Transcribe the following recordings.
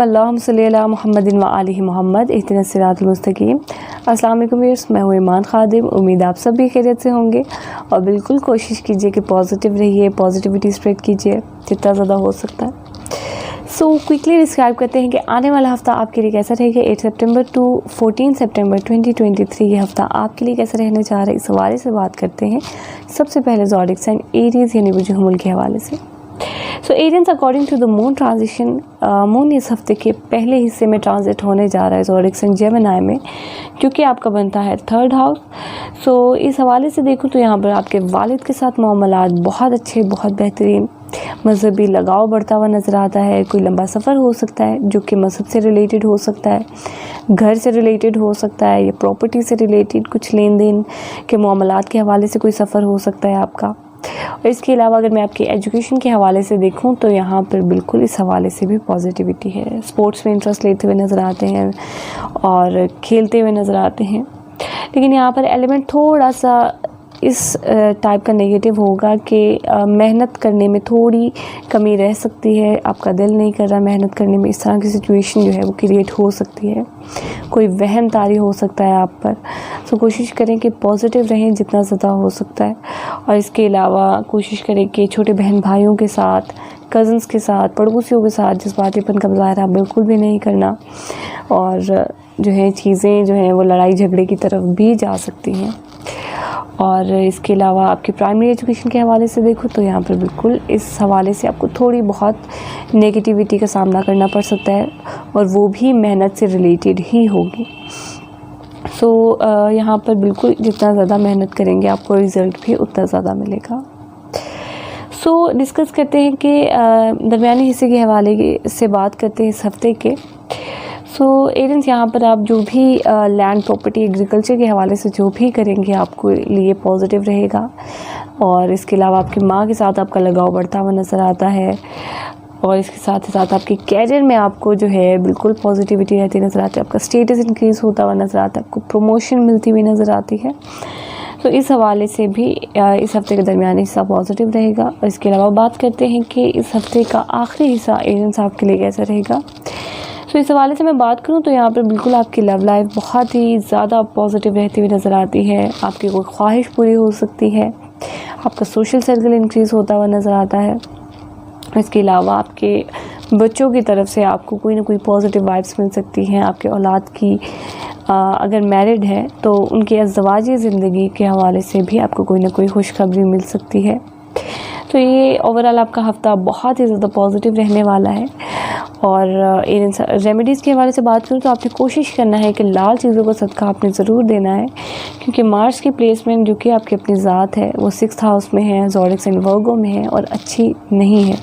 अल्लाहुम्मा सल्ली अला मुहम्मदिन व आलिहि मुहम्मद इहदिनस सिरातल मुस्तकीम। अस्सलाम वालेकुम व्यूअर्स, मैं हूँ ईमान खादिम। उम्मीद आप सब भी खैरियत से होंगे और बिल्कुल कोशिश कीजिए कि पॉजिटिव रहिए, पॉजिटिविटी स्प्रेड कीजिए जितना ज़्यादा हो सकता है। सो क्विकली डिस्क्राइब करते हैं कि आने वाला हफ़्ता आपके लिए कैसा रहेगा। 8 सितंबर टू 14 सितंबर 2023 ये हफ़्ता आपके लिए कैसा रहने जा रहा है, इस हवाले से बात करते हैं। सबसे पहले ज़ोडिक साइन एरीज़ यानी बुजुर्मुल के हवाले से। So Arians according to the moon transition, moon इस हफ्ते के पहले हिस्से में ट्रांजिट होने जा रहा है ज़ोडिक साइन जेमिनी में, क्योंकि आपका बनता है 3rd हाउस। सो इस हवाले से देखूँ तो यहाँ पर आपके वालिद के साथ मामलात बहुत अच्छे, बहुत बेहतरीन, मजहबी लगाव बढ़ता हुआ नज़र आता है। कोई लंबा सफ़र हो सकता है जो कि मज़हब से रिलेटेड हो सकता है, घर से रिलेटेड हो सकता है, या प्रॉपर्टी से रिलेटेड कुछ लेन देन के मामलात के हवाले से कोई सफ़र हो सकता है आपका। और इसके अलावा अगर मैं आपकी एजुकेशन के हवाले से देखूं तो यहाँ पर बिल्कुल इस हवाले से भी पॉजिटिविटी है। स्पोर्ट्स में इंटरेस्ट लेते हुए नज़र आते हैं और खेलते हुए नज़र आते हैं, लेकिन यहाँ पर एलिमेंट थोड़ा सा इस टाइप का नेगेटिव होगा कि मेहनत करने में थोड़ी कमी रह सकती है। आपका दिल नहीं कर रहा मेहनत करने में, इस तरह की सिचुएशन जो है वो क्रिएट हो सकती है। कोई वहम तारी हो सकता है आप पर। तो कोशिश करें कि पॉजिटिव रहें जितना ज़्यादा हो सकता है। और इसके अलावा कोशिश करें कि छोटे बहन भाइयों के साथ, कज़न्स के साथ, पड़ोसियों के साथ जज्बातीपन का मुज़ाहरा बिल्कुल भी नहीं करना। और जो है चीज़ें जो हैं वो लड़ाई झगड़े की तरफ भी जा सकती हैं। और इसके अलावा आपकी प्राइमरी एजुकेशन के हवाले से देखो तो यहाँ पर बिल्कुल इस हवाले से आपको थोड़ी बहुत नेगेटिविटी का सामना करना पड़ सकता है, और वो भी मेहनत से रिलेटेड ही होगी। सो यहाँ पर बिल्कुल जितना ज़्यादा मेहनत करेंगे आपको रिज़ल्ट भी उतना ज़्यादा मिलेगा। सो डिस्कस करते हैं कि दरमियानी हिस्से के हवाले से बात करते हैं इस हफ्ते के। सो एरियंस यहाँ पर आप जो भी लैंड प्रॉपर्टी एग्रीकल्चर के हवाले से जो भी करेंगे आपको लिए पॉजिटिव रहेगा। और इसके अलावा आपकी माँ के साथ आपका लगाव बढ़ता हुआ नज़र आता है, और इसके साथ ही साथ आपके कैरियर में आपको जो है बिल्कुल पॉजिटिविटी रहती नज़र आती है। आपका स्टेटस इंक्रीज़ होता हुआ नज़र आता है, आपको प्रमोशन मिलती हुई नज़र आती है। तो इस हवाले से भी इस हफ्ते का दरमियानी हिस्सा पॉजिटिव रहेगा। और इसके अलावा बात करते हैं कि इस हफ्ते का आखिरी हिस्सा एरियंस आपके लिए कैसा रहेगा। तो इस हवाले से मैं बात करूं तो यहाँ पर बिल्कुल आपकी लव लाइफ बहुत ही ज़्यादा पॉजिटिव रहती हुई नज़र आती है। आपकी कोई ख्वाहिश पूरी हो सकती है, आपका सोशल सर्कल इंक्रीज़ होता हुआ नज़र आता है। इसके अलावा आपके बच्चों की तरफ से आपको कोई ना कोई पॉजिटिव वाइब्स मिल सकती हैं। आपके औलाद की अगर मैरिड है तो उनकी अज़वाजी ज़िंदगी के हवाले से भी आपको कोई ना कोई खुशखबरी मिल सकती है। तो ये ओवरऑल आपका हफ़्ता बहुत ही ज़्यादा पॉजिटिव रहने वाला है। और इन रेमेडीज़ के हवाले से बात करूँ तो आपने कोशिश करना है कि लाल चीज़ों को सदका आपने ज़रूर देना है, क्योंकि मार्स की प्लेसमेंट जो कि आपकी अपनी ज़ात है वो 6th हाउस में है, ज़ोडिक साइन वर्गो में है और अच्छी नहीं है,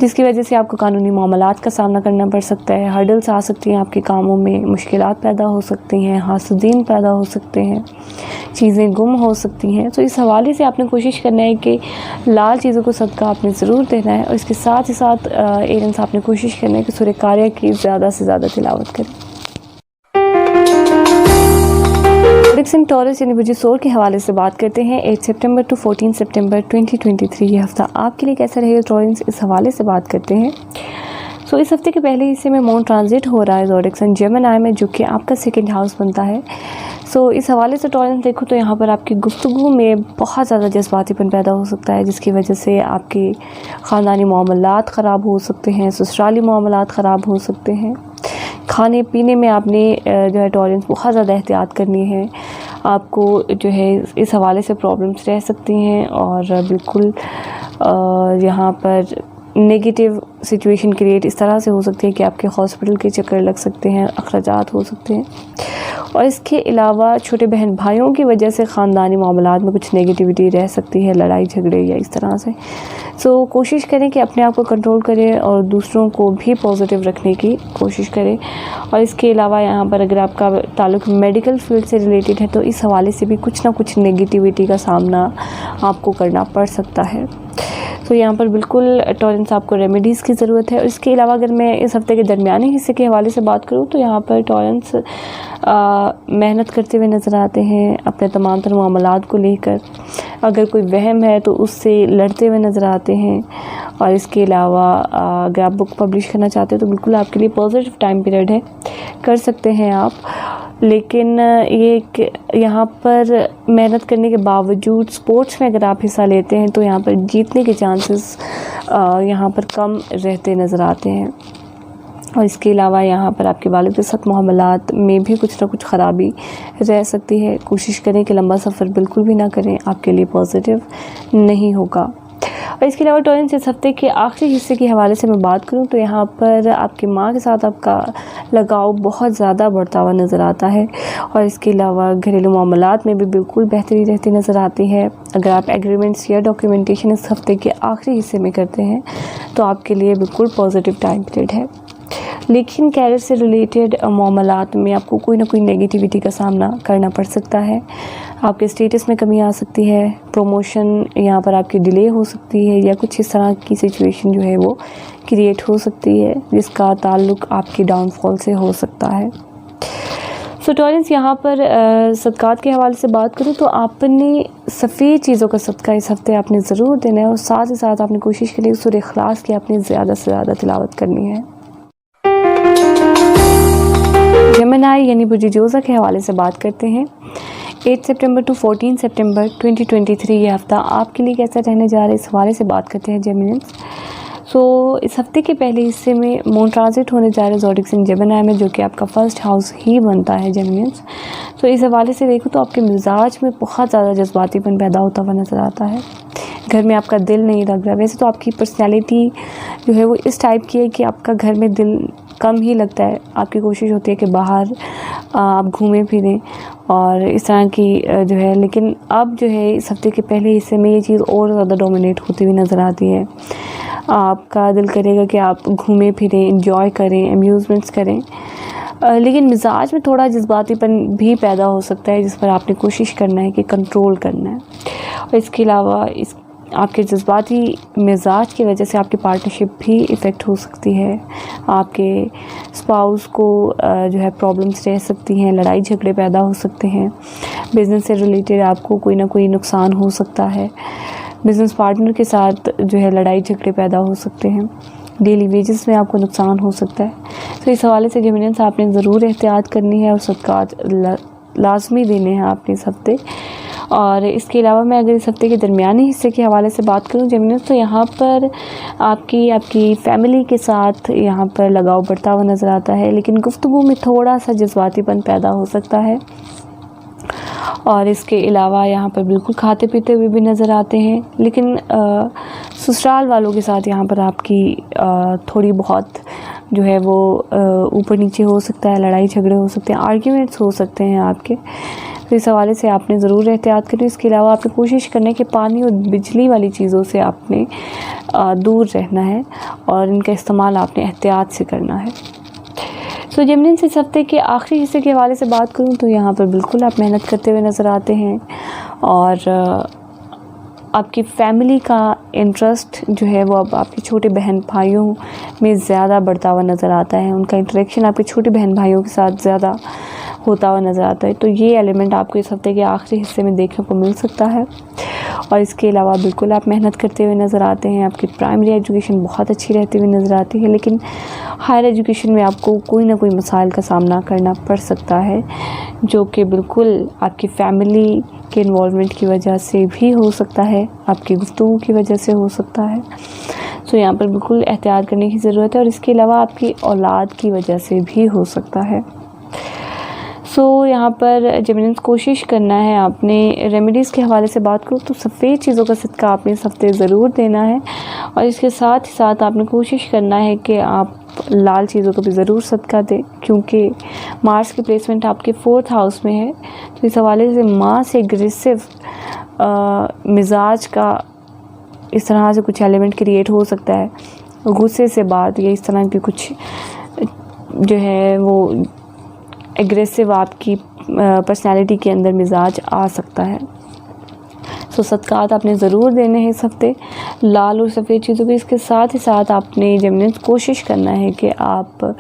जिसकी वजह से आपको कानूनी मामलात का सामना करना पड़ सकता है। हर्डल्स आ सकती हैं आपके कामों में, मुश्किलात पैदा हो सकती हैं, हासुदीन पैदा हो सकते हैं, चीज़ें गुम हो सकती हैं। तो इस हवाले से आपने कोशिश करना है कि लाल चीज़ों को सदका आपने ज़रूर देना है। और इसके साथ ही साथ एरियंस आपने कोशिश करना है कि सूरह कारिया की ज़्यादा से ज़्यादा तिलावत करें। टॉरस यानी बुजुर्ग के हवाले से बात करते हैं। 8 सितंबर टू 14 सितंबर 2023 ये हफ़्ता आपके लिए कैसा रहेगा टॉरस, इस हवाले से बात करते हैं। सो इस हफ्ते के पहले हिस्से में मून ट्रांजिट हो रहा है ज़ोडिक साइन जेमिनी में, जो कि आपका 2nd हाउस बनता है। सो इस हवाले से टॉरस देखो तो यहाँ पर आपकी गुफ्तगू में बहुत ज़्यादा जज्बातीपन पैदा हो सकता है, जिसकी वजह से आपके ख़ानदानी मामलात ख़राब हो सकते हैं, ससुराली मामलात ख़राब हो सकते हैं। खाने पीने में आपने जो है टॉरस बहुत ज़्यादा एहतियात करनी है। आपको जो है इस हवाले से प्रॉब्लम्स रह सकती हैं, और बिल्कुल यहाँ पर नेगेटिव सिचुएशन क्रिएट इस तरह से हो सकती है कि आपके हॉस्पिटल के चक्कर लग सकते हैं, अखराजात हो सकते हैं। और इसके अलावा छोटे बहन भाइयों की वजह से ख़ानदानी मामलात में कुछ नेगेटिविटी रह सकती है, लड़ाई झगड़े या इस तरह से। सो कोशिश करें कि अपने आप को कंट्रोल करें और दूसरों को भी पॉजिटिव रखने की कोशिश करें। और इसके अलावा यहाँ पर अगर आपका ताल्लुक़ मेडिकल फील्ड से रिलेटेड है तो इस हवाले से भी कुछ ना कुछ नेगेटिविटी का सामना आपको करना पड़ सकता है। तो यहाँ पर बिल्कुल टॉरेंस आपको रेमेडीज़ की ज़रूरत है। और इसके अलावा अगर मैं इस हफ़्ते के दरमियानी हिस्से के हवाले से बात करूँ तो यहाँ पर टॉरेंस मेहनत करते हुए नज़र आते हैं अपने तमाम तर मामलात को लेकर। अगर कोई वहम है तो उससे लड़ते हुए नज़र आते हैं। और इसके अलावा अगर आप बुक पब्लिश करना चाहते हो तो बिल्कुल आपके लिए पॉजिटिव टाइम पीरियड है, कर सकते हैं आप। लेकिन ये यहाँ पर मेहनत करने के बावजूद स्पोर्ट्स में अगर आप हिस्सा लेते हैं तो यहाँ पर जीतने के चांसेस यहाँ पर कम रहते नज़र आते हैं। और इसके अलावा यहाँ पर आपके वालिद के साथ मामलात में भी कुछ ना कुछ ख़राबी रह सकती है। कोशिश करें कि लंबा सफ़र बिल्कुल भी ना करें, आपके लिए पॉजिटिव नहीं होगा। और इसके अलावा टॉरेंस इस हफ्ते के आखिरी हिस्से के हवाले से मैं बात करूं तो यहाँ पर आपकी माँ के साथ आपका लगाव बहुत ज़्यादा बढ़ता हुआ नज़र आता है। और इसके अलावा घरेलू मामलात में भी बिल्कुल बेहतरी रहती नज़र आती है। अगर आप एग्रीमेंट्स या डॉक्यूमेंटेशन इस हफ्ते के आखिरी हिस्से में करते हैं तो आपके लिए बिल्कुल पॉजिटिव टाइम पीरियड है। लेकिन कैरियर से रिलेटेड मामलात में आपको कोई ना कोई नेगेटिविटी का सामना करना पड़ सकता है। आपके स्टेटस में कमी आ सकती है, प्रमोशन यहाँ पर आपकी डिले हो सकती है, या कुछ इस तरह की सिचुएशन जो है वो क्रिएट हो सकती है जिसका ताल्लुक़ आपकी डाउनफॉल से हो सकता है। सो टॉरेंस यहाँ पर सदक़ात के हवाले से बात करूँ तो आपने सफ़ेद चीज़ों का सदका इस हफ़्ते आपने ज़रूर देना है। और साथ ही साथ आपने कोशिश करी सूरह इख़लास की आपने ज़्यादा से ज़्यादा तिलावत करनी है। जेमिनी यानी बुर्जियोज़ा के हवाले से बात करते हैं। 8 सितंबर टू 14 सितंबर 2023 ये हफ़्ता आपके लिए कैसा रहने जा रहा है, इस हवाले से बात करते हैं जेमिनी। सो इस हफ़्ते के पहले हिस्से में मून ट्रांजिट होने जा रहा है ज़ोडिएक साइन जेमिनी में, जो कि आपका फर्स्ट हाउस ही बनता है जेमिनी। तो इस हवाले से देखो तो आपके मिजाज में बहुत ज़्यादा जज्बातीपन पैदा होता हुआ नज़र आता है। घर में आपका दिल नहीं लग रहा। वैसे तो आपकी पर्सनैलिटी जो है वो इस टाइप की है कि आपका घर में दिल कम ही लगता है। आपकी कोशिश होती है कि बाहर आप घूमें फिरें और इस तरह की जो है, लेकिन अब जो है इस हफ़्ते के पहले हिस्से में ये चीज़ और ज़्यादा डोमिनेट होती हुई नज़र आती है। आपका दिल करेगा कि आप घूमें फिरें, इंजॉय करें, अम्यूज़मेंट्स करें, लेकिन मिजाज में थोड़ा जज्बातीपन भी पैदा हो सकता है जिस पर आपने कोशिश करना है कि कंट्रोल करना है। और इसके अलावा आपके जज्बाती मिजाज की वजह से आपकी पार्टनरशिप भी इफ़ेक्ट हो सकती है। आपके स्पाउस को जो है प्रॉब्लम्स रह सकती हैं, लड़ाई झगड़े पैदा हो सकते हैं। बिज़नेस से रिलेटेड आपको कोई ना कोई नुकसान हो सकता है। बिज़नेस पार्टनर के साथ जो है लड़ाई झगड़े पैदा हो सकते हैं। डेली वेजेस में आपको नुकसान हो सकता है। तो इस हवाले से जेमिनी आपने ज़रूर एहतियात करनी है और सदक़ात लाजमी देने हैं आपने इस हफ़्ते। और इसके अलावा मैं अगर इस हफ़्ते के दरमियानी हिस्से के हवाले से बात करूं जेमिनी, तो यहाँ पर आपकी फ़ैमिली के साथ यहाँ पर लगाव बढ़ता हुआ नज़र आता है, लेकिन गुफ्तगू में थोड़ा सा जज्बातीपन पैदा हो सकता है। और इसके अलावा यहाँ पर बिल्कुल खाते पीते हुए भी नज़र आते हैं, लेकिन ससुराल वालों के साथ यहाँ पर आपकी थोड़ी बहुत जो है वो ऊपर नीचे हो सकता है, लड़ाई झगड़े हो सकते हैं, आर्ग्यूमेंट्स हो सकते हैं आपके। तो इस हवाले से आपने ज़रूर एहतियात करें। इसके अलावा आपने कोशिश करना है कि पानी और बिजली वाली चीज़ों से आपने दूर रहना है और इनका इस्तेमाल आपने एहतियात से करना है। तो जेमिनी से इस हफ़्ते के आखिरी हिस्से के हवाले से बात करूं तो यहाँ पर बिल्कुल आप मेहनत करते हुए नज़र आते हैं और आपकी फ़ैमिली का इंटरेस्ट जो है वो अब आपके छोटे बहन भाइयों में ज़्यादा बढ़ता हुआ नज़र आता है। उनका इंटरेक्शन आपके छोटे बहन भाइयों के साथ ज़्यादा होता हुआ नज़र आता है। तो ये एलिमेंट आपको इस हफ़्ते के आखिरी हिस्से में देखने को मिल सकता है। और इसके अलावा बिल्कुल आप मेहनत करते हुए नज़र आते हैं। आपकी प्राइमरी एजुकेशन बहुत अच्छी रहती हुई नज़र आती है, लेकिन हायर एजुकेशन में आपको कोई ना कोई मसाइल का सामना करना पड़ सकता है, जो कि बिल्कुल आपकी फ़ैमिली के इन्वॉल्वमेंट की वजह से भी हो सकता है, आपकी गुफ्तगू की वजह से हो सकता है। तो यहाँ पर बिल्कुल एहतियात करने की ज़रूरत है। और इसके अलावा आपकी औलाद की वजह से भी हो सकता है। सो यहाँ पर जेमिनी कोशिश करना है आपने रेमेडीज़ के हवाले से बात करूँ तो सफ़ेद चीज़ों का सदका आपने इस हफ़्ते ज़रूर देना है। और इसके साथ ही साथ आपने कोशिश करना है कि आप लाल चीज़ों का भी ज़रूर सदका दें, क्योंकि मार्स की प्लेसमेंट आपके 4th हाउस में है। तो इस हवाले से माँ से एग्रेसिव मिजाज का इस तरह से कुछ एलिमेंट क्रिएट हो सकता है। गुस्से से बात या इस तरह की कुछ जो है वो एग्रेसिव आपकी पर्सनालिटी के अंदर मिजाज आ सकता है। सो सदक़ात आपने ज़रूर देने हैं इस हफ़्ते, लाल और सफ़ेद चीज़ों के। इसके साथ ही साथ आपने जमने कोशिश करना है कि आप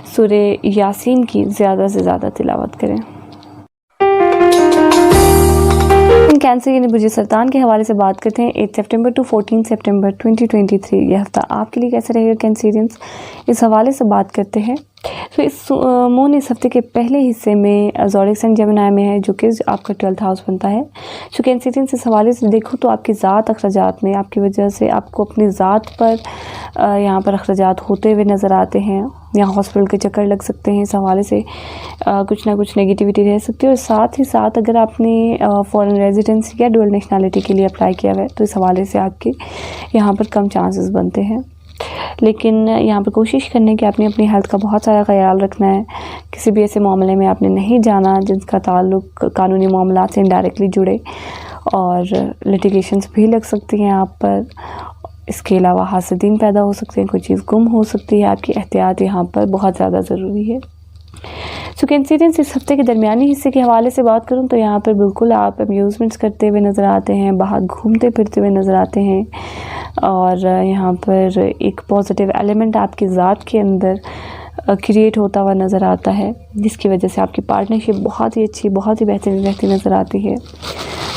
सूरे यासीन की ज़्यादा से ज़्यादा तिलावत करें। कैंसर यानी बुर्ज सरतान के हवाले से बात करते हैं। 8 सितंबर टू 14 सितंबर 2023 यह हफ्ता आपके लिए कैसा रहेगा कैंसरियंस, इस हवाले से बात करते हैं। तो इस मून इस हफ्ते के पहले हिस्से में ज़ोडिएक साइन जेमिनी में है, जो कि आपका 12th हाउस बनता है। जो कैंसरियंस इस हवाले से देखो तो आपकी ज़ात अखराजात में आपकी वजह से आपको अपनी ज़ात पर यहाँ पर अखराजात होते हुए नज़र आते हैं। यहाँ हॉस्पिटल के चक्कर लग सकते हैं। इस हवाले से कुछ ना कुछ नेगेटिविटी रह सकती है। और साथ ही साथ अगर आपने फॉरेन रेजिडेंसी या डुअल नेशनलिटी के लिए अप्लाई किया हुआ है तो इस हवाले से आपके यहाँ पर कम चांसेस बनते हैं। लेकिन यहाँ पर कोशिश करने की आपने अपनी हेल्थ का बहुत सारा ख्याल रखना है। किसी भी ऐसे मामले में आपने नहीं जाना जिनका ताल्लुक कानूनी मामलात से इनडायरेक्टली जुड़े, और लिटिगेशंस भी लग सकती हैं आप पर। इसके अलावा हासदीन पैदा हो सकते हैं, कोई चीज़ गुम हो सकती है। आपकी एहतियात यहाँ पर बहुत ज़्यादा ज़रूरी है। सो कैंसरियंस इस हफ्ते के दरमियानी हिस्से के हवाले से बात करूँ तो यहाँ पर बिल्कुल आप अम्यूज़मेंट्स करते हुए नज़र आते हैं, बाहर घूमते फिरते हुए नज़र आते हैं, और यहाँ पर एक पॉजिटिव एलिमेंट आपकी ज़ात के अंदर क्रिएट होता हुआ नज़र आता है, जिसकी वजह से आपकी पार्टनरशिप बहुत ही अच्छी, बहुत ही बेहतरीन रहती नज़र आती है।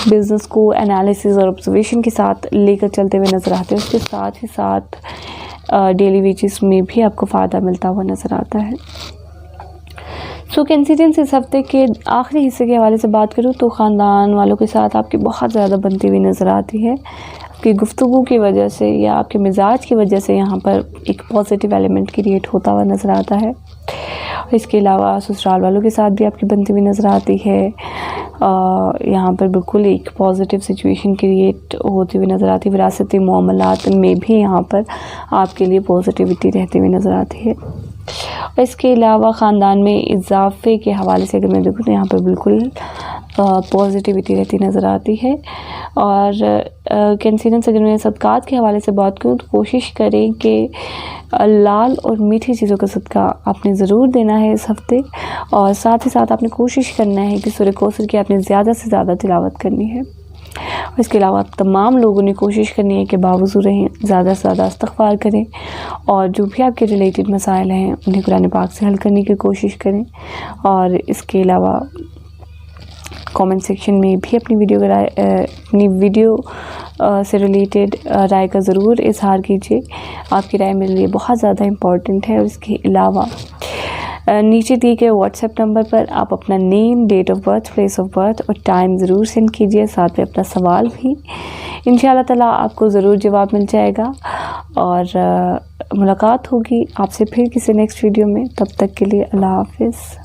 बिज़नेस को एनालिसिस और ऑब्जर्वेशन के साथ लेकर चलते हुए नज़र आते हैं। उसके साथ ही साथ डेली वेजेस में भी आपको फ़ायदा मिलता हुआ नज़र आता है। सो कैंसरियंस इस हफ्ते के आखिरी हिस्से के हवाले से बात करूँ तो ख़ानदान वालों के साथ आपकी बहुत ज़्यादा बनती हुई नज़र आती है। आपकी गुफ्तगू की वजह से या आपके मिजाज की वजह से यहाँ पर एक पॉजिटिव एलिमेंट क्रिएट होता हुआ नज़र आता है। इसके अलावा ससुराल वालों के साथ भी आपकी बनती हुई नज़र आती है। यहाँ पर बिल्कुल एक पॉजिटिव सिचुएशन क्रिएट होती हुई नज़र आती है। विरासती मामलात में भी यहाँ पर आपके लिए पॉजिटिविटी रहती हुई नज़र आती है। इसके अलावा ख़ानदान में इजाफे के हवाले से अगर मैं देखूँ तो यहाँ पर बिल्कुल पॉजिटिविटी रहती नज़र आती है। और कैंसरियंस अगर मैं सदक़ात के हवाले से बात करूँ तो कोशिश करें कि लाल और मीठी चीज़ों का सदका आपने ज़रूर देना है इस हफ़्ते, और साथ ही साथ आपने कोशिश करना है कि सूरह कौसर की आपने ज़्यादा से ज़्यादा तिलावत करनी है। और इसके अलावा तमाम लोगों ने कोशिश करनी है कि बावजू रहें, ज़्यादा से ज़्यादा इस्तग़फ़ार करें, और जो भी आपके रिलेटेड मसाइल हैं उन्हें कुरान पाक से हल करने की कोशिश करें। और इसके अलावा कमेंट सेक्शन में भी अपनी वीडियो से रिलेटेड राय का ज़रूर इजहार कीजिए। आपकी राय मेरे लिए बहुत ज़्यादा इम्पॉर्टेंट है। और इसके अलावा नीचे दिए गए व्हाट्सएप नंबर पर आप अपना name, date of birth, place of birth और टाइम ज़रूर सेंड कीजिए, साथ में अपना सवाल भी। इंशाअल्लाह ताला आपको ज़रूर जवाब मिल जाएगा। और मुलाकात होगी आपसे फिर किसी नेक्स्ट वीडियो में। तब तक के लिए अल्लाह हाफ़िज़।